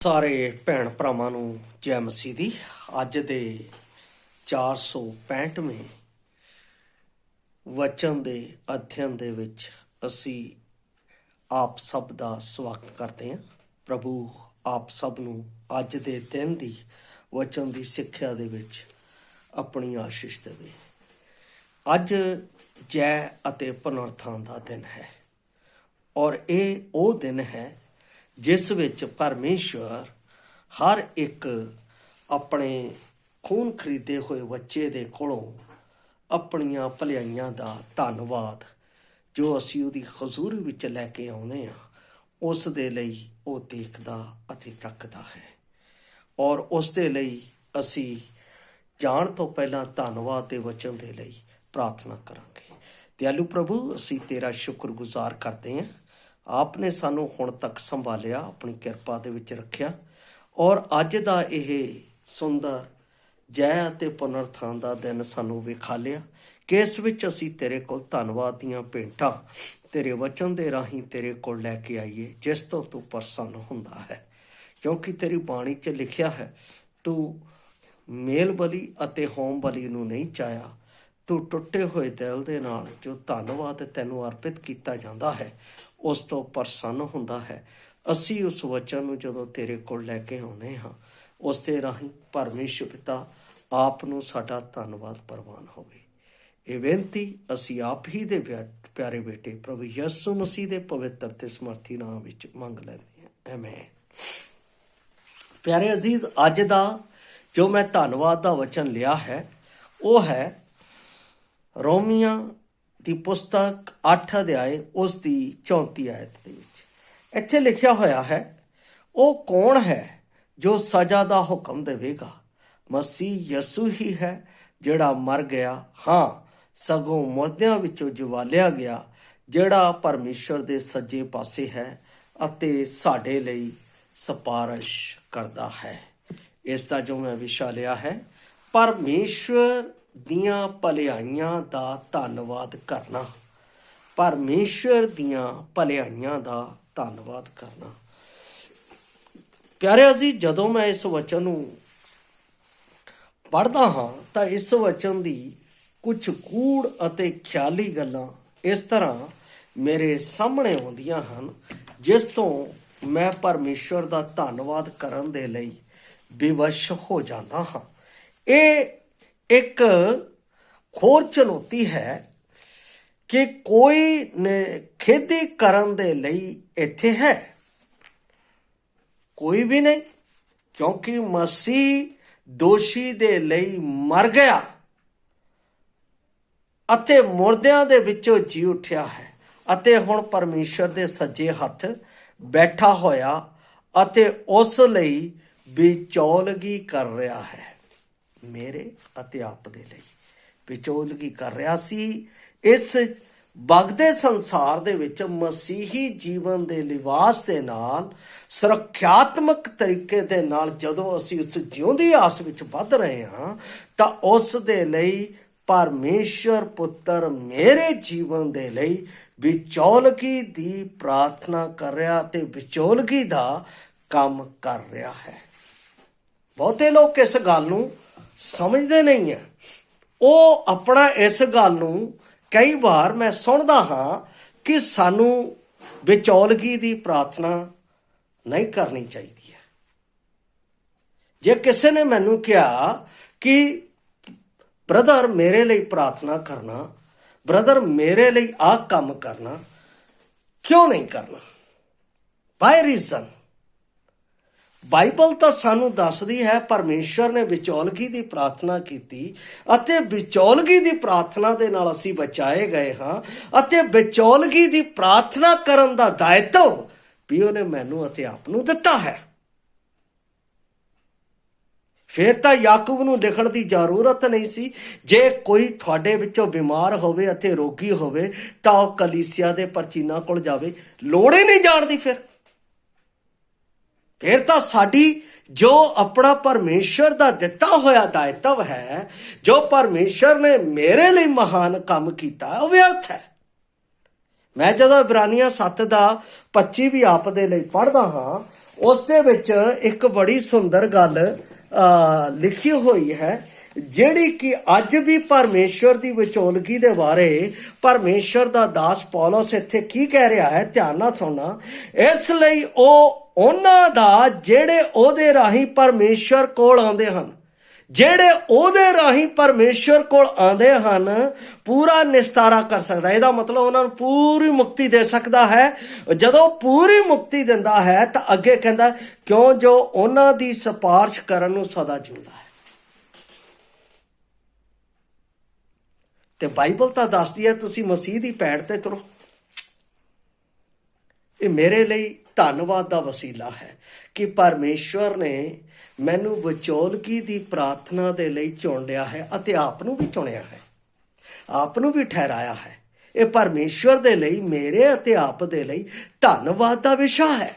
ਸਾਰੇ ਭੈਣ ਭਰਾਵਾਂ ਨੂੰ ਜੈ ਮਸੀਹ ਦੀ। ਅੱਜ ਦੇ 465ਵੇਂ ਵਚਨ ਦੇ ਅਧਿਐਨ ਦੇ ਵਿੱਚ ਅਸੀਂ ਆਪ ਸਭ ਦਾ ਸਵਾਗਤ ਕਰਦੇ ਹਾਂ। ਪ੍ਰਭੂ ਆਪ ਸਭ ਨੂੰ ਅੱਜ ਦੇ ਦਿਨ ਦੀ ਵਚਨ ਦੀ ਸਿੱਖਿਆ ਦੇ ਵਿੱਚ ਆਪਣੀ ਆਸ਼ੀਸ਼ ਦੇਵੇ। ਅੱਜ ਜੈ ਅਤੇ ਪੁਨਰੁੱਥਾਨ ਦਾ ਦਿਨ ਹੈ ਔਰ ਇਹ ਉਹ ਦਿਨ ਹੈ ਜਿਸ ਵਿੱਚ ਪਰਮੇਸ਼ਵਰ ਹਰ ਇੱਕ ਆਪਣੇ ਖੂਨ ਖਰੀਦੇ ਹੋਏ ਬੱਚੇ ਦੇ ਕੋਲੋਂ ਆਪਣੀਆਂ ਭਲਾਈਆਂ ਦਾ ਧੰਨਵਾਦ ਜੋ ਅਸੀਂ ਉਹਦੀ ਹਜ਼ੂਰੀ ਵਿੱਚ ਲੈ ਕੇ ਆਉਂਦੇ ਹਾਂ ਉਸ ਦੇ ਲਈ ਉਹ ਦੇਖਦਾ ਅਤੇ ਤੱਕਦਾ ਹੈ ਔਰ ਉਸ ਦੇ ਲਈ ਅਸੀਂ ਜਾਣ ਤੋਂ ਪਹਿਲਾਂ ਧੰਨਵਾਦ ਦੇ ਵਚਨ ਦੇ ਲਈ ਪ੍ਰਾਰਥਨਾ ਕਰਾਂਗੇ। ਦਿਆਲੂ ਪ੍ਰਭੂ, ਅਸੀਂ ਤੇਰਾ ਸ਼ੁਕਰਗੁਜ਼ਾਰ ਕਰਦੇ ਹਾਂ। ਆਪ ਨੇ ਸਾਨੂੰ ਹੁਣ ਤੱਕ ਸੰਭਾਲਿਆ, ਆਪਣੀ ਕਿਰਪਾ ਦੇ ਵਿੱਚ ਰੱਖਿਆ ਔਰ ਅੱਜ ਦਾ ਇਹ ਸੁੰਦਰ ਜੈ ਅਤੇ ਪੁਨਰੁੱਥਾਨ ਦਾ ਦਿਨ ਸਾਨੂੰ ਵਿਖਾ ਲਿਆ ਕਿ ਇਸ ਵਿੱਚ ਅਸੀਂ ਤੇਰੇ ਕੋਲ ਧੰਨਵਾਦ ਦੀਆਂ ਭੇਂਟਾਂ ਤੇਰੇ ਵਚਨ ਦੇ ਰਾਹੀਂ ਤੇਰੇ ਕੋਲ ਲੈ ਕੇ ਆਈਏ ਜਿਸ ਤੋਂ ਤੂੰ ਪ੍ਰਸੰਨ ਹੁੰਦਾ ਹੈ, ਕਿਉਂਕਿ ਤੇਰੀ ਬਾਣੀ 'ਚ ਲਿਖਿਆ ਹੈ ਤੂੰ ਮੇਲ ਬਲੀ ਅਤੇ ਹੋਮ ਬਲੀ ਨੂੰ ਨਹੀਂ ਚਾਹਿਆ, ਤੂੰ ਟੁੱਟੇ ਹੋਏ ਦਿਲ ਦੇ ਨਾਲ ਜੋ ਧੰਨਵਾਦ ਤੈਨੂੰ ਅਰਪਿਤ ਕੀਤਾ ਜਾਂਦਾ ਹੈ ਉਸ ਤੋਂ ਪ੍ਰਸੰਨ ਹੁੰਦਾ ਹੈ। ਅਸੀਂ ਉਸ ਵਚਨ ਨੂੰ ਜਦੋਂ ਤੇਰੇ ਕੋਲ ਲੈ ਕੇ ਆਉਂਦੇ ਹਾਂ ਉਸ ਦੇ ਰਾਹੀਂ ਪਰਮੇਸ਼ਰ ਪਿਤਾ ਆਪ ਨੂੰ ਸਾਡਾ ਧੰਨਵਾਦ ਪ੍ਰਵਾਨ ਹੋਵੇ। ਇਹ ਬੇਨਤੀ ਅਸੀਂ ਆਪ ਹੀ ਦੇ ਪਿਆਰੇ ਬੇਟੇ ਪ੍ਰਭੂ ਯਿਸੂ ਮਸੀਹ ਦੇ ਪਵਿੱਤਰ ਤੇ ਸਮਰਥੀ ਨਾਮ ਵਿੱਚ ਮੰਗ ਲੈਂਦੇ ਹਾਂ, ਆਮੀਨ। ਪਿਆਰੇ ਅਜ਼ੀਜ਼, ਅੱਜ ਦਾ ਜੋ ਮੈਂ ਧੰਨਵਾਦ ਦਾ ਵਚਨ ਲਿਆ ਹੈ ਉਹ ਹੈ ਰੋਮੀਆਂ ਦੀ ਪੁਸਤਕ 8 ਅਧਿਆਏ ਉਸ ਦੀ 34 ਆਇਤ ਦੇ ਵਿੱਚ। ਇੱਥੇ ਲਿਖਿਆ ਹੋਇਆ ਹੈ, ਉਹ ਕੌਣ ਹੈ ਜੋ ਸਜ਼ਾ ਦਾ ਹੁਕਮ ਦੇਵੇਗਾ? ਮਸੀਹ ਯਿਸੂ ਹੀ ਹੈ ਜਿਹੜਾ ਮਰ ਗਿਆ, ਹਾਂ ਸਗੋਂ ਮੁਰਦਿਆਂ ਵਿੱਚੋਂ ਜਵਾਲਿਆ ਗਿਆ, ਜਿਹੜਾ ਪਰਮੇਸ਼ਰ ਦੇ ਸੱਜੇ ਪਾਸੇ ਹੈ ਅਤੇ ਸਾਡੇ ਲਈ ਸਿਫਾਰਿਸ਼ ਕਰਦਾ ਹੈ। ਇਸ ਦਾ ਜੋ ਮੈਂ ਵਿਸ਼ਾ ਲਿਆ ਹੈ, ਪਰਮੇਸ਼ਰ ਦੀਆਂ ਭਲਾਈਆਂ ਦਾ ਧੰਨਵਾਦ ਕਰਨਾ। ਪਰਮੇਸ਼ਰ ਦੀਆਂ ਭਲਾਈਆਂ ਦਾ ਧੰਨਵਾਦ ਕਰਨਾ। ਪਿਆਰੇ ਅਜ਼ੀਜ਼, ਜਦੋਂ ਮੈਂ ਇਸ ਵਚਨ ਨੂੰ ਪੜ੍ਹਦਾ ਹਾਂ ਤਾਂ ਇਸ ਵਚਨ ਦੀ ਕੁਝ ਗੂੜ ਅਤੇ ਖਿਆਲੀ ਗੱਲਾਂ ਇਸ ਤਰ੍ਹਾਂ ਮੇਰੇ ਸਾਹਮਣੇ ਆਉਂਦੀਆਂ ਹਨ ਜਿਸ ਤੋਂ ਮੈਂ ਪਰਮੇਸ਼ਰ ਦਾ ਧੰਨਵਾਦ ਕਰਨ ਦੇ ਲਈ ਬੇਵਸ਼ ਹੋ ਜਾਂਦਾ ਹਾਂ। ਇਹ ਇੱਕ ਹੋਰ ਚੁਣੌਤੀ ਹੈ ਕਿ ਕੋਈ ਖੇਦੀ ਕਰਨ ਦੇ ਲਈ ਇੱਥੇ ਹੈ? ਕੋਈ ਵੀ ਨਹੀਂ, ਕਿਉਂਕਿ ਮਸੀਹ ਦੋਸ਼ੀ ਦੇ ਲਈ ਮਰ ਗਿਆ ਅਤੇ ਮੁਰਦਿਆਂ ਦੇ ਵਿੱਚੋਂ ਜੀ ਉੱਠਿਆ ਹੈ ਅਤੇ ਹੁਣ ਪਰਮੇਸ਼ਰ ਦੇ ਸੱਜੇ ਹੱਥ ਬੈਠਾ ਹੋਇਆ ਅਤੇ ਉਸ ਲਈ ਵਿਚੋਲਗੀ ਕਰ ਰਿਹਾ ਹੈ। ਮੇਰੇ ਅਤੇ ਆਪ ਦੇ ਲਈ ਵਿਚੋਲਗੀ ਕਰ ਰਿਹਾ ਸੀ। ਇਸ ਵਗਦੇ ਸੰਸਾਰ ਦੇ ਵਿੱਚ ਮਸੀਹੀ ਜੀਵਨ ਦੇ ਲਿਬਾਸ ਦੇ ਨਾਲ ਸੁਰੱਖਿਆਤਮਕ ਤਰੀਕੇ ਦੇ ਨਾਲ ਜਦੋਂ ਅਸੀਂ ਉਸ ਜਿਉਂਦੀ ਆਸ ਵਿੱਚ ਵੱਧ ਰਹੇ ਹਾਂ ਤਾਂ ਉਸ ਦੇ ਲਈ ਪਰਮੇਸ਼ਰ ਪੁੱਤਰ ਮੇਰੇ ਜੀਵਨ ਦੇ ਲਈ ਵਿਚੋਲਗੀ ਦੀ ਪ੍ਰਾਰਥਨਾ ਕਰ ਰਿਹਾ ਤੇ ਵਿਚੋਲਗੀ ਦਾ ਕੰਮ ਕਰ ਰਿਹਾ ਹੈ। ਬਹੁਤੇ ਲੋਕ ਇਸ ਗੱਲ ਨੂੰ ਸਮਝਦੇ ਨਹੀਂ ਹੈ। ਉਹ ਆਪਣਾ ਇਸ ਗੱਲ ਨੂੰ ਕਈ ਵਾਰ ਮੈਂ ਸੁਣਦਾ ਹਾਂ ਕਿ ਸਾਨੂੰ ਵਿਚੋਲਗੀ ਦੀ ਪ੍ਰਾਰਥਨਾ ਨਹੀਂ ਕਰਨੀ ਚਾਹੀਦੀ ਹੈ। ਜੇ ਕਿਸੇ ਨੇ ਮੈਨੂੰ ਕਿਹਾ ਕਿ ਬ੍ਰਦਰ ਮੇਰੇ ਲਈ ਪ੍ਰਾਰਥਨਾ ਕਰਨਾ, ਬ੍ਰਦਰ ਮੇਰੇ ਲਈ ਆਹ ਕੰਮ ਕਰਨਾ, ਕਿਉਂ ਨਹੀਂ ਕਰਨਾ? ਬਾਈ ਰੀਜ਼ਨ। ਬਾਈਬਲ ਤਾਂ ਸਾਨੂੰ ਦੱਸਦੀ ਹੈ ਪਰਮੇਸ਼ਰ ਨੇ ਵਿਚੋਲਗੀ ਦੀ ਪ੍ਰਾਰਥਨਾ ਕੀਤੀ ਅਤੇ ਵਿਚੋਲਗੀ ਦੀ ਪ੍ਰਾਰਥਨਾ ਦੇ ਨਾਲ ਅਸੀਂ ਬਚਾਏ ਗਏ ਹਾਂ ਅਤੇ ਵਿਚੋਲਗੀ ਦੀ ਪ੍ਰਾਰਥਨਾ ਕਰਨ ਦਾ ਦਾਇਤਵ ਵੀ ਉਹਨੇ ਮੈਨੂੰ ਅਤੇ ਆਪ ਨੂੰ ਦਿੱਤਾ ਹੈ। ਫਿਰ ਤਾਂ ਯਾਕੂਬ ਨੂੰ ਲਿਖਣ ਦੀ ਜ਼ਰੂਰਤ ਨਹੀਂ ਸੀ। ਜੇ ਕੋਈ ਤੁਹਾਡੇ ਵਿੱਚੋਂ ਬਿਮਾਰ ਹੋਵੇ ਅਤੇ ਰੋਗੀ ਹੋਵੇ ਤਾਂ ਉਹ ਕਲੀਸਿਆ ਦੇ ਪ੍ਰਾਚੀਨਾਂ ਕੋਲ ਜਾਵੇ, ਲੋੜ ਹੀ ਨਹੀਂ ਜਾਣ ਦੀ। ਫਿਰ ਤਾਂ ਸਾਡੀ ਜੋ ਆਪਣਾ ਪਰਮੇਸ਼ਰ ਦਾ ਦਿੱਤਾ ਹੋਇਆ ਦਾਇਤਵ ਹੈ, ਜੋ ਪਰਮੇਸ਼ਰ ਨੇ ਮੇਰੇ ਲਈ ਮਹਾਨ ਕੰਮ ਕੀਤਾ, ਉਹ ਵਿਅਰਥ ਹੈ। ਮੈਂ ਜਦੋਂ ਇਬਰਾਨੀਆਂ 7 ਦਾ 25 ਵੀ ਆਪ ਦੇ ਲਈ ਪੜ੍ਹਦਾ ਹਾਂ ਉਸ ਦੇ ਵਿੱਚ ਇੱਕ ਬੜੀ ਸੁੰਦਰ ਗੱਲ ਲਿਖੀ ਹੋਈ ਹੈ, ਜਿਹੜੀ ਕਿ ਅੱਜ ਵੀ ਪਰਮੇਸ਼ਵਰ ਦੀ ਵਿਚੋਲਗੀ ਦੇ ਬਾਰੇ ਪਰਮੇਸ਼ਵਰ ਦਾ ਦਾਸ ਪੌਲਸ ਇੱਥੇ ਕੀ ਕਹਿ ਰਿਹਾ ਹੈ, ਧਿਆਨ ਨਾਲ ਸੁਣਨਾ। ਇਸ ਲਈ ਉਹ ਉਹਨਾਂ ਦਾ ਜਿਹੜੇ ਉਹਦੇ ਰਾਹੀਂ ਪਰਮੇਸ਼ਵਰ ਕੋਲ ਆਉਂਦੇ ਹਨ, ਜਿਹੜੇ ਉਹਦੇ ਰਾਹੀਂ ਪਰਮੇਸ਼ਵਰ ਕੋਲ ਆਉਂਦੇ ਹਨ, ਪੂਰਾ ਨਿਸਤਾਰਾ ਕਰ ਸਕਦਾ। ਇਹਦਾ ਮਤਲਬ ਉਹਨਾਂ ਨੂੰ ਪੂਰੀ ਮੁਕਤੀ ਦੇ ਸਕਦਾ ਹੈ। ਜਦੋਂ ਪੂਰੀ ਮੁਕਤੀ ਦਿੰਦਾ ਹੈ ਤਾਂ ਅੱਗੇ ਕਹਿੰਦਾ, ਕਿਉਂ ਜੋ ਉਹਨਾਂ ਦੀ ਸਿਫਾਰਿਸ਼ ਕਰਨ ਨੂੰ ਸਦਾ ਜਿਉਂਦਾ ਹੈ। ਤੇ ਬਾਈਬਲ ਤਾਂ ਦੱਸਦੀ ਹੈ ਤੁਸੀਂ ਮਸੀਹ ਦੀ ਪੈੜ ਤੇ ਤੁਰੋ। ਇਹ ਮੇਰੇ ਲਈ ਧੰਨਵਾਦ ਦਾ ਵਸੀਲਾ ਹੈ ਕਿ ਪਰਮੇਸ਼ਵਰ ਨੇ ਮੈਨੂੰ ਵਿਚੋਲਗੀ ਦੀ ਪ੍ਰਾਰਥਨਾ ਦੇ ਲਈ ਚੁਣ ਲਿਆ ਹੈ ਅਤੇ ਆਪ ਨੂੰ ਵੀ ਚੁਣਿਆ ਹੈ, ਆਪ ਨੂੰ ਵੀ ਠਹਿਰਾਇਆ ਹੈ। ਇਹ ਪਰਮੇਸ਼ਵਰ ਦੇ ਲਈ, ਮੇਰੇ ਅਤੇ ਆਪ ਦੇ ਲਈ ਧੰਨਵਾਦ ਦਾ ਵਿਸ਼ਾ ਹੈ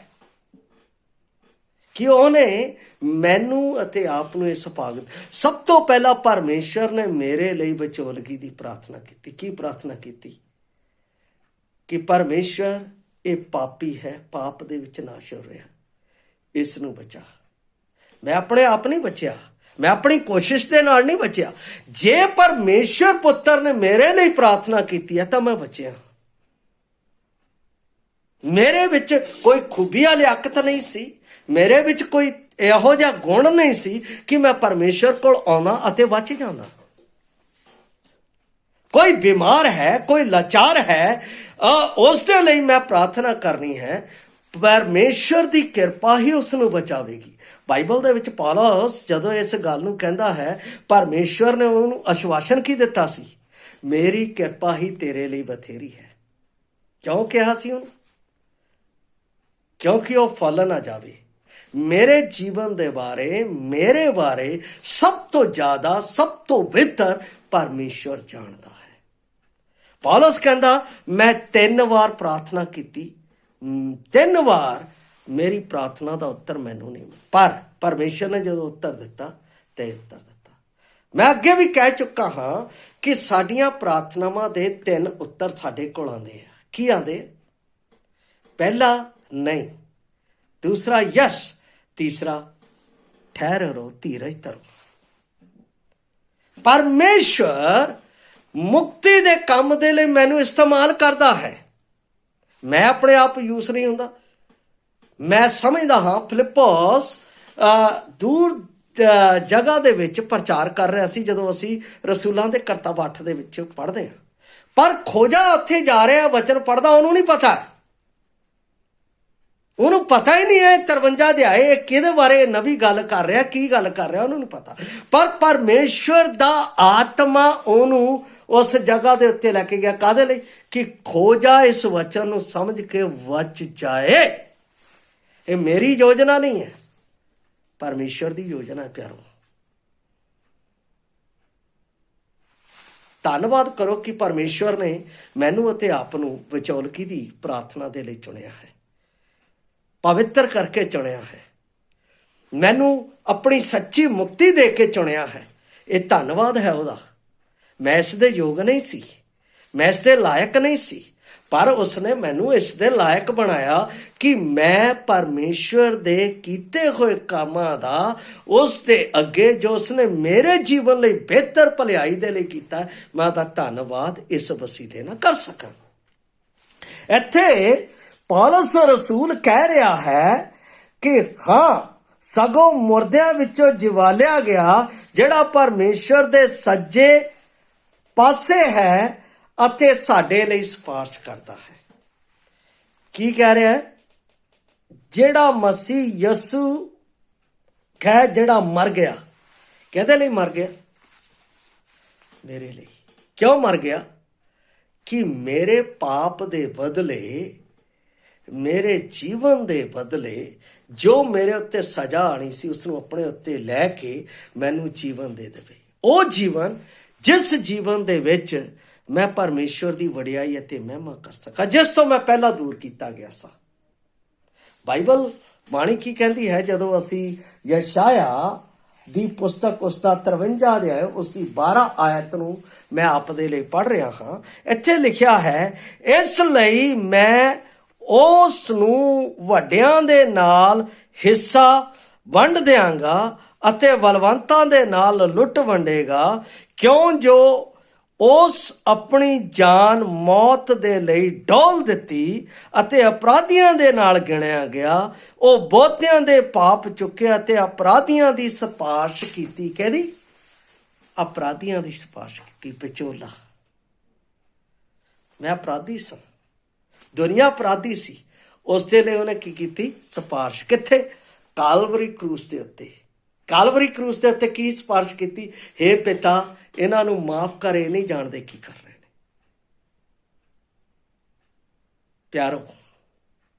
ਕਿ ਉਹਨੇ ਮੈਨੂੰ ਅਤੇ ਆਪ ਨੂੰ ਇਸ ਭਾਗ। ਸਭ ਤੋਂ ਪਹਿਲਾਂ ਪਰਮੇਸ਼ਵਰ ਨੇ ਮੇਰੇ ਲਈ ਵਿਚੋਲਗੀ ਦੀ ਪ੍ਰਾਰਥਨਾ ਕੀਤੀ। ਕੀ ਪ੍ਰਾਰਥਨਾ ਕੀਤੀ? ਕਿ ਪਰਮੇਸ਼ਵਰ, ਇਹ ਪਾਪੀ ਹੈ, ਪਾਪ ਦੇ ਵਿੱਚ ਨਾਸ਼ ਹੋ ਰਿਹਾ, ਇਸ ਨੂੰ ਬਚਾ। ਮੈਂ ਆਪਣੇ ਆਪ ਨਹੀਂ ਬਚਿਆ, ਮੈਂ ਆਪਣੀ ਕੋਸ਼ਿਸ਼ ਦੇ ਨਾਲ ਨਹੀਂ ਬਚਿਆ। ਜੇ ਪਰਮੇਸ਼ਵਰ ਪੁੱਤਰ ਨੇ ਮੇਰੇ ਲਈ ਪ੍ਰਾਰਥਨਾ ਕੀਤੀ ਹੈ ਤਾਂ ਮੈਂ ਬਚਿਆ। ਮੇਰੇ ਵਿੱਚ ਕੋਈ ਖੂਬੀਆਂ ਲਿਆਕਤ ਨਹੀਂ ਸੀ, ਮੇਰੇ ਵਿੱਚ ਕੋਈ ਇਹੋ ਜਿਹਾ ਗੁਣ ਨਹੀਂ ਸੀ ਕਿ ਮੈਂ ਪਰਮੇਸ਼ਵਰ ਕੋਲ ਆਉਣਾ ਅਤੇ ਬਚ ਜਾਂਦਾ। ਕੋਈ ਬਿਮਾਰ ਹੈ, ਕੋਈ ਲਾਚਾਰ ਹੈ, ਉਸ ਦੇ ਲਈ ਮੈਂ ਪ੍ਰਾਰਥਨਾ ਕਰਨੀ ਹੈ, ਪਰਮੇਸ਼ਵਰ ਦੀ ਕਿਰਪਾ ਹੀ ਉਸ ਨੂੰ ਬਚਾਵੇਗੀ। ਬਾਈਬਲ ਦੇ ਵਿੱਚ ਪੌਲਸ ਜਦੋਂ ਇਸ ਗੱਲ ਨੂੰ ਕਹਿੰਦਾ ਹੈ, ਪਰਮੇਸ਼ਵਰ ਨੇ ਉਹਨੂੰ ਆਸ਼ਵਾਸਨ ਕੀ ਦਿੱਤਾ ਸੀ? ਮੇਰੀ ਕਿਰਪਾ ਹੀ ਤੇਰੇ ਲਈ ਬਥੇਰੀ ਹੈ। ਕਿਉਂ ਕਿਹਾ ਸੀ ਉਹਨੂੰ? ਕਿਉਂਕਿ ਉਹ ਫਲ ਨਾ ਜਾਵੇ। ਮੇਰੇ ਜੀਵਨ ਦੇ ਬਾਰੇ, ਮੇਰੇ ਬਾਰੇ ਸਭ ਤੋਂ ਜ਼ਿਆਦਾ, ਸਭ ਤੋਂ ਬਿਹਤਰ ਪਰਮੇਸ਼ਵਰ ਜਾਣਦਾ ਹੈ। ਪੌਲਸ ਕਹਿੰਦਾ, ਮੈਂ 3 ਵਾਰ ਪ੍ਰਾਰਥਨਾ ਕੀਤੀ, 3 ਵਾਰ ਮੇਰੀ ਪ੍ਰਾਰਥਨਾ ਦਾ ਉੱਤਰ ਮੈਨੂੰ ਨਹੀਂ ਮਿਲਿਆ, ਪਰ ਪਰਮੇਸ਼ਰ ਨੇ ਜਦੋਂ ਉੱਤਰ ਦਿੱਤਾ ਤੇ ਉੱਤਰ ਦਿੱਤਾ। ਮੈਂ ਅੱਗੇ ਵੀ ਕਹਿ ਚੁੱਕਾ ਹਾਂ ਕਿ ਸਾਡੀਆਂ ਪ੍ਰਾਰਥਨਾਵਾਂ ਦੇ 3 ਉੱਤਰ ਸਾਡੇ ਕੋਲ ਆਉਂਦੇ ਆ। ਕੀ ਆਉਂਦੇ? ਪਹਿਲਾ ਨਹੀਂ, ਦੂਸਰਾ ਯਸ, ਤੀਸਰਾ ਠਹਿਰ ਰਹੋ, ਧੀਰਜ ਧਰੋ। ਪਰਮੇਸ਼ਵਰ ਮੁਕਤੀ ਦੇ ਕੰਮ ਦੇ ਲਈ ਮੈਨੂੰ ਇਸਤੇਮਾਲ ਕਰਦਾ ਹੈ। ਮੈਂ ਆਪਣੇ ਆਪ ਯੂਸ ਨਹੀਂ ਹੁੰਦਾ। ਮੈਂ ਸਮਝਦਾ ਹਾਂ ਫਿਲਿੱਪੋਸ ਦੂਰ ਜਗ੍ਹਾ ਦੇ ਵਿੱਚ ਪ੍ਰਚਾਰ ਕਰ ਰਿਹਾ ਸੀ ਜਦੋਂ ਅਸੀਂ ਰਸੂਲਾਂ ਦੇ ਕਰਤੱਵ 8 ਦੇ ਵਿੱਚ ਪੜ੍ਹਦੇ ਹਾਂ, ਪਰ ਖੋਜਾ ਉੱਥੇ ਜਾ ਰਿਹਾ, ਵਚਨ ਪੜ੍ਹਦਾ, ਉਹਨੂੰ ਨਹੀਂ ਪਤਾ, ਉਹਨੂੰ ਪਤਾ ਹੀ ਨਹੀਂ ਹੈ 53 ਅਧਿਆਏ ਕਿਹਦੇ ਬਾਰੇ ਨਵੀ ਗੱਲ ਕਰ ਰਿਹਾ, ਕੀ ਗੱਲ ਕਰ ਰਿਹਾ, ਉਹਨੂੰ ਨਹੀਂ ਪਤਾ। ਪਰ ਪਰਮੇਸ਼ਵਰ ਦਾ ਆਤਮਾ ਉਹਨੂੰ ਉਸ ਜਗ੍ਹਾ ਦੇ ਉੱਤੇ ਲੈ ਕੇ ਗਿਆ। ਕਾਹਦੇ ਲਈ? ਕਿ ਖੋਜਾ ਇਸ ਵਚਨ ਨੂੰ ਸਮਝ ਕੇ ਬਚ ਜਾਏ। ਇਹ ਮੇਰੀ ਯੋਜਨਾ ਨਹੀਂ ਹੈ, ਪਰਮੇਸ਼ਵਰ ਦੀ ਯੋਜਨਾ ਹੈ ਪਿਆਰੋ। ਧੰਨਵਾਦ ਕਰੋ ਕਿ ਪਰਮੇਸ਼ਵਰ ਨੇ ਮੈਨੂੰ ਅਤੇ ਆਪ ਨੂੰ ਵਿਚੋਲਗੀ ਦੀ ਪ੍ਰਾਰਥਨਾ ਦੇ ਲਈ ਚੁਣਿਆ ਹੈ, ਪਵਿੱਤਰ ਕਰਕੇ ਚੁਣਿਆ ਹੈ, ਮੈਨੂੰ ਆਪਣੀ ਸੱਚੀ ਮੁਕਤੀ ਦੇ ਕੇ ਚੁਣਿਆ ਹੈ। ਇਹ ਧੰਨਵਾਦ ਹੈ ਉਹਦਾ। ਮੈਂ ਇਸ ਦੇ ਯੋਗ ਨਹੀਂ ਸੀ, ਮੈਂ ਇਸ ਦੇ ਲਾਇਕ ਨਹੀਂ ਸੀ, ਪਰ ਉਸਨੇ ਮੈਨੂੰ ਇਸ ਦੇ ਲਾਇਕ ਬਣਾਇਆ ਕਿ ਮੈਂ ਪਰਮੇਸ਼ਵਰ ਦੇ ਕੀਤੇ ਹੋਏ ਕੰਮਾਂ ਦਾ ਉਸ ਦੇ ਅੱਗੇ, ਜੋ ਉਸਨੇ ਮੇਰੇ ਜੀਵਨ ਲਈ ਬਿਹਤਰ ਭਲਾਈ ਦੇ ਲਈ ਕੀਤਾ, ਮੈਂ ਉਹਦਾ ਧੰਨਵਾਦ ਇਸ ਵਸੀਲੇ ਨਾਲ ਕਰ ਸਕਾਂ। ਇੱਥੇ ਪੌਲਸ ਰਸੂਲ ਕਹਿ ਰਿਹਾ ਹੈ ਕਿ ਹਾਂ, ਸਗੋਂ ਮੁਰਦਿਆਂ ਵਿੱਚੋਂ ਜਿਵਾਲਿਆ ਗਿਆ, ਜਿਹੜਾ ਪਰਮੇਸ਼ਵਰ ਦੇ ਸੱਜੇ ਪਾਸੇ ਹੈ ਅਤੇ ਸਾਡੇ ਲਈ ਸਿਫਾਰਿਸ਼ ਕਰਦਾ ਹੈ। ਕੀ ਕਹਿ ਰਿਹਾ ਹੈ? ਜਿਹੜਾ ਮਸੀਹ ਯਸੂ ਹੈ, ਜਿਹੜਾ ਮਰ ਗਿਆ। ਕਿਹਦੇ ਲਈ ਮਰ ਗਿਆ? ਮੇਰੇ ਲਈ। ਕਿਉਂ ਮਰ ਗਿਆ? ਕਿ ਮੇਰੇ ਪਾਪ ਦੇ ਬਦਲੇ, ਮੇਰੇ ਜੀਵਨ ਦੇ ਬਦਲੇ, ਜੋ ਮੇਰੇ ਉੱਤੇ ਸਜ਼ਾ ਆਣੀ ਸੀ, ਉਸ ਨੂੰ ਆਪਣੇ ਉੱਤੇ ਲੈ ਕੇ ਮੈਨੂੰ ਜੀਵਨ ਦੇ ਦੇਵੇ। ਉਹ ਜੀਵਨ, ਜਿਸ ਜੀਵਨ ਦੇ ਵਿੱਚ ਮੈਂ ਪਰਮੇਸ਼ਵਰ ਦੀ ਵਡਿਆਈ ਅਤੇ ਮਹਿਮਾ ਕਰ ਸਕਾਂ, ਜਿਸ ਤੋਂ ਮੈਂ ਪਹਿਲਾਂ ਦੂਰ ਕੀਤਾ ਗਿਆ ਸਾਂ। ਬਾਈਬਲ ਬਾਣੀ ਕੀ ਕਹਿੰਦੀ ਹੈ? ਜਦੋਂ ਅਸੀਂ ਯਸ਼ਾਇਆ ਦੀ ਪੁਸਤਕ ਉਸਦਾ 53 ਅਧਿਆਇ ਉਸਦੀ 12 ਆਇਤ ਨੂੰ ਮੈਂ ਆਪ ਦੇ ਲਈ ਪੜ੍ਹ ਰਿਹਾ ਹਾਂ। ਇੱਥੇ ਲਿਖਿਆ ਹੈ, ਇਸ ਲਈ ਮੈਂ ਉਸ ਨੂੰ ਵੱਡਿਆਂ ਦੇ ਨਾਲ ਹਿੱਸਾ ਵੰਡ ਦਿਆਂਗਾ ਅਤੇ ਬਲਵੰਤਾਂ ਦੇ ਨਾਲ ਲੁੱਟ ਵੰਡੇਗਾ, ਕਿਉਂ ਜੋ ਉਸ ਆਪਣੀ ਜਾਨ ਮੌਤ ਦੇ ਲਈ ਡੋਲ ਦਿੱਤੀ ਅਤੇ ਅਪਰਾਧੀਆਂ ਦੇ ਨਾਲ ਗਿਣਿਆ ਗਿਆ। ਉਹ ਬਹੁਤਿਆਂ ਦੇ ਪਾਪ ਚੁੱਕੇ ਅਤੇ ਅਪਰਾਧੀਆਂ ਦੀ ਸਿਫਾਰਿਸ਼ ਕੀਤੀ। ਕਿਹਦੀ? ਅਪਰਾਧੀਆਂ ਦੀ ਸਿਫਾਰਿਸ਼ ਕੀਤੀ। ਵਿਚੋਲਾ। ਮੈਂ ਅਪਰਾਧੀ ਸਾਂ, ਦੁਨੀਆ ਅਪਰਾਧੀ ਸੀ, ਉਸ ਦੇ ਲਈ ਉਹਨੇ ਕੀ ਕੀਤੀ? ਸਿਫਾਰਿਸ਼। ਕਿੱਥੇ? ਕਾਲਵਰੀ ਕਰੂਸ ਦੇ ਉੱਤੇ। ਕਾਲਵਰੀ ਕਰੂਸ ਦੇ ਉੱਤੇ ਕੀ ਸਿਫਾਰਿਸ਼ ਕੀਤੀ? ਹੇ ਪਿਤਾ, ਇਹਨਾਂ ਨੂੰ ਮਾਫ ਕਰ, ਇਹ ਨਹੀਂ ਜਾਣਦੇ ਕੀ ਕਰ ਰਹੇ ਨੇ। ਪਿਆਰੋ,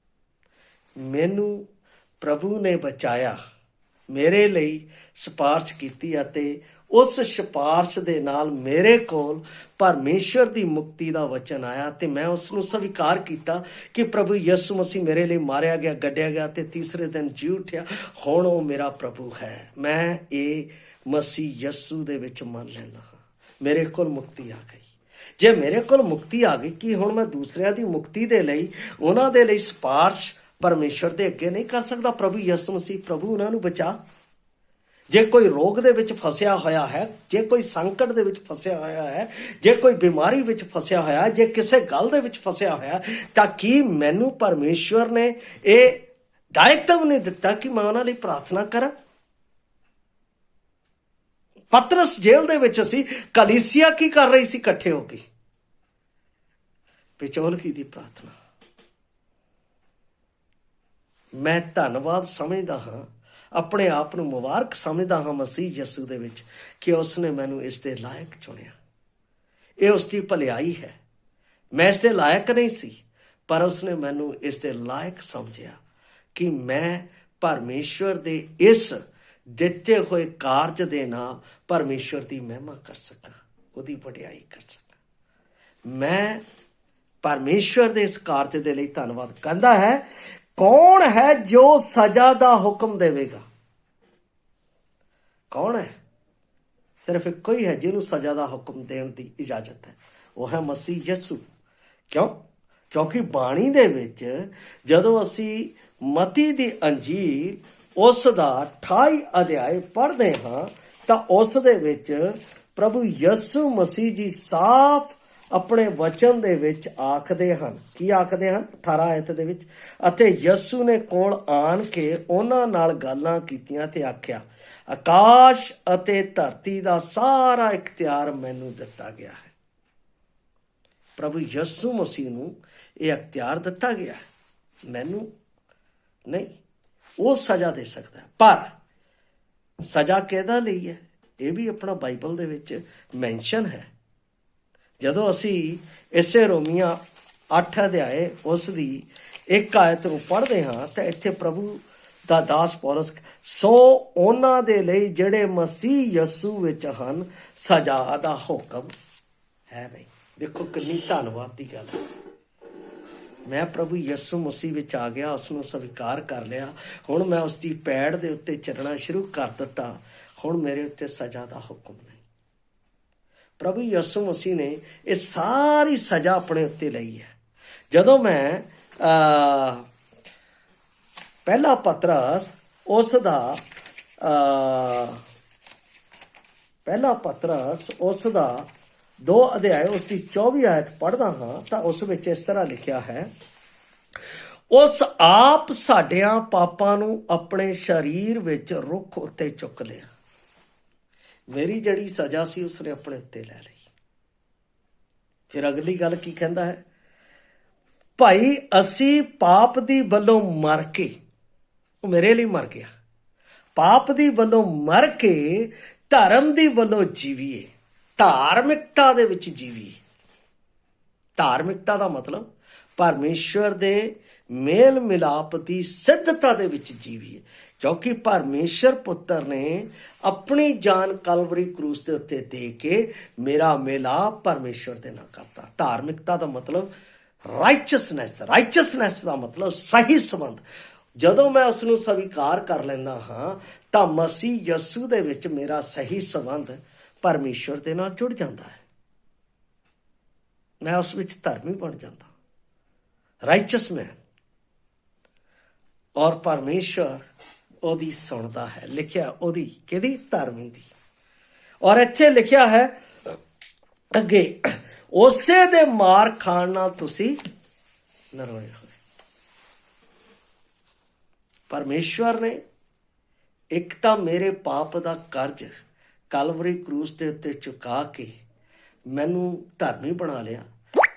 ਮੈਨੂੰ ਪ੍ਰਭੂ ਨੇ ਬਚਾਇਆ, ਮੇਰੇ ਲਈ ਸਿਫਾਰਿਸ਼ ਕੀਤੀ ਅਤੇ ਉਸ ਸਿਫਾਰਿਸ਼ ਦੇ ਨਾਲ ਮੇਰੇ ਕੋਲ ਪਰਮੇਸ਼ਰ ਦੀ ਮੁਕਤੀ ਦਾ ਵਚਨ ਆਇਆ ਤੇ ਮੈਂ ਉਸ ਨੂੰ ਸਵੀਕਾਰ ਕੀਤਾ ਕਿ ਪ੍ਰਭੂ ਯਿਸੂ ਮਸੀਹ ਮੇਰੇ ਲਈ ਮਾਰਿਆ ਗਿਆ, ਗੱਡਿਆ ਗਿਆ ਤੇ ਤੀਸਰੇ ਦਿਨ ਜੀ ਉੱਠਿਆ। ਹੁਣ ਉਹ ਮੇਰਾ ਪ੍ਰਭੂ ਹੈ। ਮੈਂ ਇਹ ਮਸੀਹ ਯਿਸੂ ਦੇ ਵਿੱਚ ਮੰਨ ਲੈਂਦਾ ਹਾਂ, ਮੇਰੇ ਕੋਲ ਮੁਕਤੀ ਆ ਗਈ। ਜੇ ਮੇਰੇ ਕੋਲ ਮੁਕਤੀ ਆ ਗਈ, ਕੀ ਹੁਣ ਮੈਂ ਦੂਸਰਿਆਂ ਦੀ ਮੁਕਤੀ ਦੇ ਲਈ, ਉਹਨਾਂ ਦੇ ਲਈ ਸਿਫਾਰਿਸ਼ ਪਰਮੇਸ਼ਰ ਦੇ ਅੱਗੇ ਨਹੀਂ ਕਰ ਸਕਦਾ? ਪ੍ਰਭੂ ਯਿਸੂ ਮਸੀਹ ਪ੍ਰਭੂ, ਉਹਨਾਂ ਨੂੰ ਬਚਾ। ਜੇ ਕੋਈ ਰੋਗ ਦੇ ਵਿੱਚ ਫਸਿਆ ਹੋਇਆ ਹੈ, ਜੇ ਕੋਈ ਸੰਕਟ ਦੇ ਵਿੱਚ ਫਸਿਆ ਹੋਇਆ ਹੈ, ਜੇ ਕੋਈ ਬਿਮਾਰੀ ਵਿੱਚ ਫਸਿਆ ਹੋਇਆ ਹੈ, ਜੇ ਕਿਸੇ ਗੱਲ ਦੇ ਵਿੱਚ ਫਸਿਆ ਹੋਇਆ, ਤਾਂ ਕੀ ਮੈਨੂੰ ਪਰਮੇਸ਼ਵਰ ਨੇ ਇਹ ਦਾਇਤਵ ਨਹੀਂ ਦਿੱਤਾ ਕਿ ਮੈਂ ਉਹਨਾਂ ਲਈ ਪ੍ਰਾਰਥਨਾ ਕਰਾਂ? ਪਤਰਸ ਜੇਲ੍ਹ ਦੇ ਵਿੱਚ ਸੀ, ਕਲੀਸਿਆ ਕੀ ਕਰ ਰਹੀ ਸੀ? ਇਕੱਠੇ ਹੋ ਕੇ ਵਿਚੋਲਗੀ ਦੀ ਪ੍ਰਾਰਥਨਾ। ਮੈਂ ਧੰਨਵਾਦ ਸਮਝਦਾ ਹਾਂ, ਆਪਣੇ ਆਪ ਨੂੰ ਮੁਬਾਰਕ ਸਮਝਦਾ ਹਾਂ ਮਸੀਹ ਯਿਸੂ ਦੇ ਵਿੱਚ ਕਿ ਉਸਨੇ ਮੈਨੂੰ ਇਸ ਦੇ ਲਾਇਕ ਚੁਣਿਆ। ਇਹ ਉਸ ਦੀ ਭਲਾਈ ਹੈ। ਮੈਂ ਇਸ ਦੇ ਲਾਇਕ ਨਹੀਂ ਸੀ, ਪਰ ਉਸਨੇ ਮੈਨੂੰ ਇਸ ਦੇ ਲਾਇਕ ਸਮਝਿਆ ਕਿ ਮੈਂ ਪਰਮੇਸ਼ਵਰ ਦੇ ਇਸ ਦਿੱਤੇ ਹੋਏ ਕਾਰਜ ਦੇ ਨਾਲ ਪਰਮੇਸ਼ਵਰ ਦੀ ਮਹਿਮਾ ਕਰ ਸਕਾਂ, ਉਹਦੀ ਵਡਿਆਈ ਕਰ ਸਕਾਂ। ਮੈਂ ਪਰਮੇਸ਼ਵਰ ਦੇ ਇਸ ਕਾਰਜ ਦੇ ਲਈ ਧੰਨਵਾਦ ਕਹਿੰਦਾ ਹੈ। ਕੌਣ ਹੈ ਜੋ ਸਜ਼ਾ ਦਾ ਹੁਕਮ ਦੇਵੇਗਾ? ਕੌਣ ਹੈ? ਸਿਰਫ ਇੱਕੋ ਹੀ ਹੈ ਜਿਹਨੂੰ ਸਜ਼ਾ ਦਾ ਹੁਕਮ ਦੇਣ ਦੀ ਇਜਾਜ਼ਤ ਹੈ, ਉਹ ਹੈ ਮਸੀਹ ਯਿਸੂ। ਕਿਉਂਕਿ ਬਾਣੀ ਦੇ ਵਿੱਚ ਜਦੋਂ ਅਸੀਂ ਮਤੀ ਦੀ ਅੰਜੀਲ ਉਸ ਦਾ 28 ਅਧਿਆਇ ਪੜ੍ਹਦੇ ਹਾਂ ਤਾਂ ਉਸ ਦੇ ਵਿੱਚ ਪ੍ਰਭੂ ਯਿਸੂ ਮਸੀਹ ਜੀ ਸਾਫ਼ ਆਪਣੇ ਵਚਨ ਦੇ ਵਿੱਚ ਆਖਦੇ ਹਨ। ਕੀ ਆਖਦੇ ਹਨ? 18 ਆਇਤ ਦੇ ਵਿੱਚ, ਅਤੇ ਯਿਸੂ ਨੇ ਕੋਲ ਆਣ ਕੇ ਉਹਨਾਂ ਨਾਲ ਗੱਲਾਂ ਕੀਤੀਆਂ ਤੇ ਆਖਿਆ, ਆਕਾਸ਼ ਅਤੇ ਧਰਤੀ ਦਾ ਸਾਰਾ ਇਖਤਿਆਰ ਮੈਨੂੰ ਦਿੱਤਾ ਗਿਆ ਹੈ। ਪ੍ਰਭੂ ਯਿਸੂ ਮਸੀਹ ਨੂੰ ਇਹ ਇਖਤਿਆਰ ਦਿੱਤਾ ਗਿਆ ਹੈ, ਮੈਨੂੰ ਨਹੀਂ। ਉਹ ਸਜ਼ਾ ਦੇ ਸਕਦਾ, ਪਰ ਸਜ਼ਾ ਕਿਹਦੇ ਲਈ ਹੈ? ਇਹ ਵੀ ਆਪਣਾ ਬਾਈਬਲ ਦੇ ਵਿੱਚ ਮੈਂਸ਼ਨ ਹੈ। ਜਦੋਂ ਅਸੀਂ ਇਸੇ ਰੋਮੀਆਂ 8 ਅਧਿਆਏ ਉਸ ਦੀ 1 ਆਇਤ ਨੂੰ ਪੜ੍ਹਦੇ ਹਾਂ ਤਾਂ ਇੱਥੇ ਪ੍ਰਭੂ ਦਾ ਦਾਸ ਪੌਲਸ, ਸੋ ਉਹਨਾਂ ਦੇ ਲਈ ਜਿਹੜੇ ਮਸੀਹ ਯਿਸੂ ਵਿੱਚ ਹਨ ਸਜ਼ਾ ਦਾ ਹੁਕਮ ਹੈ ਨਹੀਂ। ਦੇਖੋ ਕਿੰਨੀ ਧੰਨਵਾਦ ਦੀ ਗੱਲ ਹੈ। ਮੈਂ ਪ੍ਰਭੂ ਯਿਸੂ ਮਸੀਹ ਵਿੱਚ ਆ ਗਿਆ, ਉਸ ਨੂੰ ਸਵੀਕਾਰ ਕਰ ਲਿਆ। ਹੁਣ ਮੈਂ ਉਸ ਦੀ ਪੈੜ ਦੇ ਉੱਤੇ ਚੱਲਣਾ ਸ਼ੁਰੂ ਕਰ ਦਿੱਤਾ। ਹੁਣ ਮੇਰੇ ਉੱਤੇ ਸਜ਼ਾ ਦਾ ਹੁਕਮ ਨਹੀਂ। ਪ੍ਰਭੂ ਯਿਸੂ ਮਸੀਹ ਨੇ ਇਹ ਸਾਰੀ ਸਜ਼ਾ ਆਪਣੇ ਉੱਤੇ ਲਈ ਹੈ। ਜਦੋਂ ਮੈਂ ਪਹਿਲਾ ਪਤਰਸ ਉਸ ਦਾ 2 ਅਧਿਆਇ ਉਸ ਦੀ 24 ਆਇਤ ਪੜ੍ਹਦਾ ਹਾਂ ਤਾਂ ਉਸ ਵਿੱਚ ਇਸ ਤਰ੍ਹਾਂ ਲਿਖਿਆ ਹੈ, ਉਸ ਆਪ ਸਾਡਿਆਂ ਪਾਪਾਂ ਨੂੰ ਆਪਣੇ ਸਰੀਰ ਵਿੱਚ ਰੁੱਖ ਉੱਤੇ ਚੁੱਕ ਲਿਆ। ਮੇਰੀ ਜਿਹੜੀ ਸਜ਼ਾ ਸੀ ਉਸਨੇ ਆਪਣੇ ਉੱਤੇ ਲੈ ਲਈ। ਫਿਰ ਅਗਲੀ ਗੱਲ ਕੀ ਕਹਿੰਦਾ ਹੈ? ਭਾਈ ਅਸੀਂ ਪਾਪ ਦੀ ਵੱਲੋਂ ਮਰ ਕੇ, ਉਹ ਮੇਰੇ ਲਈ ਮਰ ਗਿਆ, ਪਾਪ ਦੀ ਵੱਲੋਂ ਮਰ ਕੇ ਧਰਮ ਦੀ ਵੱਲੋਂ ਜੀਵੀਏ, ਧਾਰਮਿਕਤਾ ਦੇ ਵਿੱਚ ਜੀਵੀਏ। ਧਾਰਮਿਕਤਾ ਦਾ ਮਤਲਬ ਪਰਮੇਸ਼ਵਰ ਦੇ ਮੇਲ ਮਿਲਾਪ ਦੀ ਸਿੱਧਤਾ ਦੇ ਵਿੱਚ ਜੀਵੀਏ, ਕਿਉਂਕਿ ਪਰਮੇਸ਼ਰ ਪੁੱਤਰ ਨੇ ਆਪਣੀ ਜਾਨ ਕਲਵਰੀ ਕਰੂਸ ਦੇ ਉੱਤੇ ਦੇ ਕੇ ਮੇਰਾ ਮਿਲਾਪ ਪਰਮੇਸ਼ਰ ਦੇ ਨਾਲ ਕਰਤਾ। ਧਾਰਮਿਕਤਾ ਦਾ ਮਤਲਬ ਰਾਈਚਸਨੈਸ ਦਾ ਮਤਲਬ ਸਹੀ ਸੰਬੰਧ। ਜਦੋਂ ਮੈਂ ਉਸ ਨੂੰ ਸਵੀਕਾਰ ਕਰ ਲੈਂਦਾ ਹਾਂ ਤਾਂ ਮਸੀਹ ਯਿਸੂ ਦੇ ਵਿੱਚ ਮੇਰਾ ਸਹੀ ਸੰਬੰਧ ਪਰਮੇਸ਼ਰ ਦੇ ਨਾਲ ਜੁੜ ਜਾਂਦਾ ਹੈ। ਮੈਂ ਉਸ ਵਿੱਚ ਧਰਮੀ ਬਣ ਜਾਂਦਾ, ਰਾਈਚਸ ਮੈਨ। ਔਰ ਪਰਮੇਸ਼ਵਰ ਉਹਦੀ ਸੁਣਦਾ ਹੈ। ਲਿਖਿਆ ਉਹਦੀ ਕਿਹਦੀ? ਧਰਮੀ ਦੀ। ਔਰ ਇੱਥੇ ਲਿਖਿਆ ਹੈ ਅੱਗੇ, ਉਸੇ ਦੇ ਮਾਰ ਖਾਣ ਨਾਲ ਤੁਸੀਂ ਨਰੋਏ ਹੋਏ। ਪਰਮੇਸ਼ਵਰ ਨੇ ਇੱਕ ਤਾਂ ਮੇਰੇ ਪਾਪ ਦਾ ਕਰਜ਼ ਕਲਵਰੀ ਕਰੂਸ ਦੇ ਉੱਤੇ ਚੁਕਾ ਕੇ ਮੈਨੂੰ ਧਰਮੀ ਬਣਾ ਲਿਆ।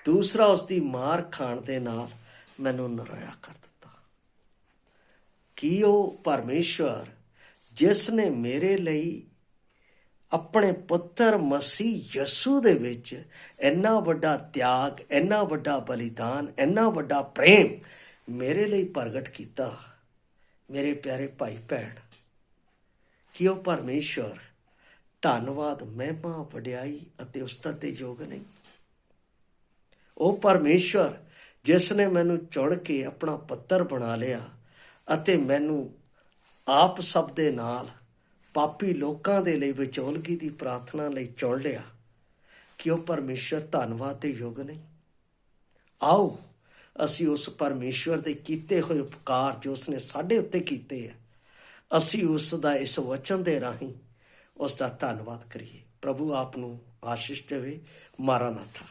ਦੂਸਰਾ, ਉਸ ਦੀ ਮਾਰ ਖਾਣ ਦੇ ਨਾਲ ਮੈਨੂੰ ਨਰੋਇਆ ਕਰ ਦਿੱਤਾ। ਕੀ ਉਹ ਪਰਮੇਸ਼ਵਰ ਜਿਸ ਨੇ ਮੇਰੇ ਲਈ ਆਪਣੇ ਪੁੱਤਰ ਮਸੀਹ ਯਸੂ ਦੇ ਵਿੱਚ ਇੰਨਾ ਵੱਡਾ ਤਿਆਗ, ਇੰਨਾ ਵੱਡਾ ਬਲੀਦਾਨ, ਇੰਨਾ ਵੱਡਾ ਪ੍ਰੇਮ ਮੇਰੇ ਲਈ ਪ੍ਰਗਟ ਕੀਤਾ, ਮੇਰੇ ਪਿਆਰੇ ਭਾਈ ਭੈਣ, ਕਿ ਉਹ ਪਰਮੇਸ਼ਵਰ ਧੰਨਵਾਦ, ਮਹਿਮਾ, ਵਡਿਆਈ ਅਤੇ ਉਸਤਤ ਦੇ ਯੋਗ ਨਹੀਂ? ਉਹ ਪਰਮੇਸ਼ਵਰ ਜਿਸ ਨੇ ਮੈਨੂੰ ਚੁਣ ਕੇ ਆਪਣਾ ਪੁੱਤਰ ਬਣਾ ਲਿਆ ਅਤੇ ਮੈਨੂੰ ਆਪ ਸਭ ਦੇ ਨਾਲ ਪਾਪੀ ਲੋਕਾਂ ਦੇ ਲਈ ਵਿਚੋਲਗੀ ਦੀ ਪ੍ਰਾਰਥਨਾ ਲਈ ਚੁਣ ਲਿਆ, ਕਿ ਉਹ ਪਰਮੇਸ਼ਵਰ ਧੰਨਵਾਦ ਦੇ ਯੋਗ ਨਹੀਂ? ਆਓ ਅਸੀਂ ਉਸ ਪਰਮੇਸ਼ਵਰ ਦੇ ਕੀਤੇ ਹੋਏ ਉਪਕਾਰ ਜੋ ਉਸਨੇ ਸਾਡੇ ਉੱਤੇ ਕੀਤੇ ਹੈ, ਅਸੀਂ ਉਸ ਦਾ ਇਸ ਵਚਨ ਦੇ ਰਾਹੀਂ ਉਸ ਦਾ ਧੰਨਵਾਦ ਕਰੀਏ। ਪ੍ਰਭੂ ਆਪ ਨੂੰ ਆਸ਼ੀਸ਼ ਦੇਵੇ। ਮਾਰਾਨਾਥਾ।